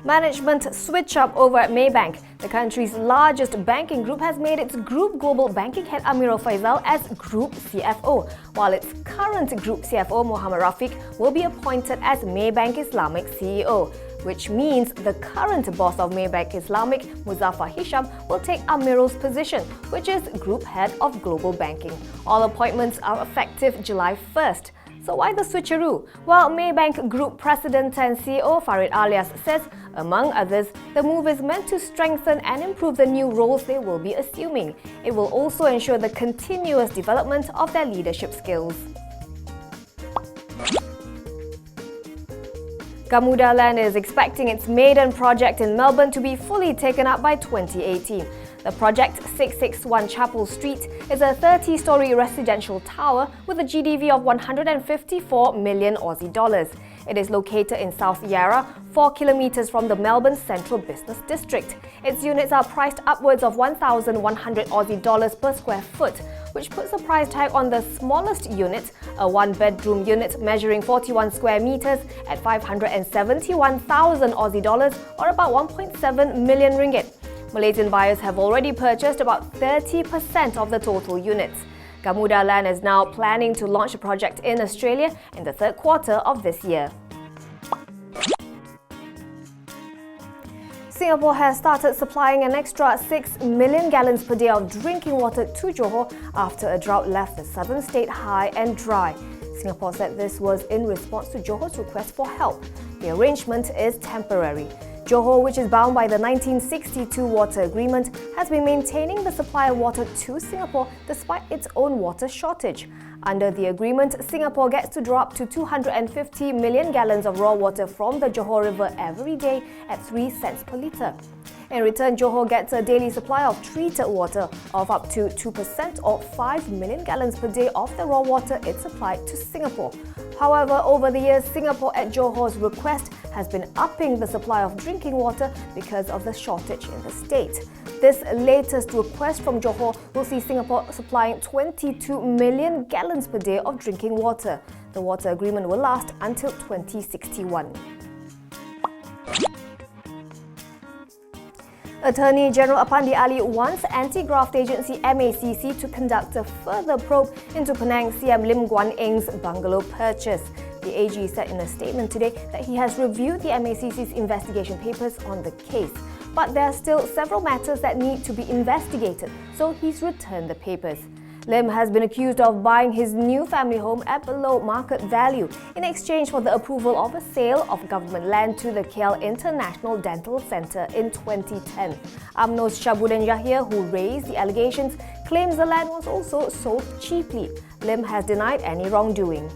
Management switch up over at Maybank. The country's largest banking group has made its Group Global Banking head Amirul Faisal as Group CFO, while its current Group CFO Muhammad Rafiq will be appointed as Maybank Islamic CEO, which means the current boss of Maybank Islamic, Muzaffar Hisham, will take Amirul's position, which is Group Head of Global Banking. All appointments are effective July 1st. So why the switcheroo? Well, Maybank Group President and CEO Farid Alias says, among others, the move is meant to strengthen and improve the new roles they will be assuming. It will also ensure the continuous development of their leadership skills. Gamuda Land is expecting its maiden project in Melbourne to be fully taken up by 2018. The project 661 Chapel Street is a 30-storey residential tower with a GDV of 154 million Aussie dollars. It is located in South Yarra, 4 kilometres from the Melbourne Central Business District. Its units are priced upwards of 1,100 Aussie dollars per square foot, which puts a price tag on the smallest unit, a one-bedroom unit measuring 41 square metres at 571,000 Aussie dollars or about 1.7 million ringgit. Malaysian buyers have already purchased about 30% of the total units. Gamuda Land is now planning to launch the project in Australia in the third quarter of this year. Singapore has started supplying an extra 6 million gallons per day of drinking water to Johor after a drought left the southern state high and dry. Singapore said this was in response to Johor's request for help. The arrangement is temporary. Johor, which is bound by the 1962 water agreement, has been maintaining the supply of water to Singapore despite its own water shortage. Under the agreement, Singapore gets to draw up to 250 million gallons of raw water from the Johor River every day at 3 cents per litre. In return, Johor gets a daily supply of treated water of up to 2% or 5 million gallons per day of the raw water it supplied to Singapore. However, over the years, Singapore at Johor's request has been upping the supply of drinking water because of the shortage in the state. This latest request from Johor will see Singapore supplying 22 million gallons per day of drinking water. The water agreement will last until 2061. Attorney General Apandi Ali wants anti-graft agency MACC to conduct a further probe into Penang CM Lim Guan Eng's bungalow purchase. The AG said in a statement today that he has reviewed the MACC's investigation papers on the case. But there are still several matters that need to be investigated, so he's returned the papers. Lim has been accused of buying his new family home at below market value in exchange for the approval of a sale of government land to the KL International Dental Centre in 2010. UMNO's Shabuddin Yahya, who raised the allegations, claims the land was also sold cheaply. Lim has denied any wrongdoing.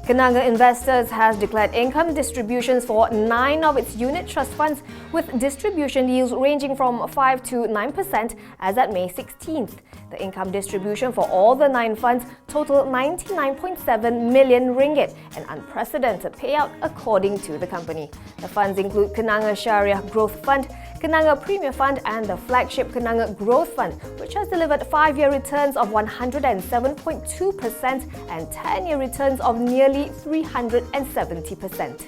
Kenanga Investors has declared income distributions for 9 of its unit trust funds, with distribution yields ranging from 5 to 9% as at May 16th. The income distribution for all the 9 funds totaled 99.7 million ringgit, an unprecedented payout according to the company. The funds include Kenanga Syariah Growth Fund, Kenanga Premier Fund and the flagship Kenanga Growth Fund, which has delivered 5-year returns of 107.2% and 10-year returns of nearly 370%.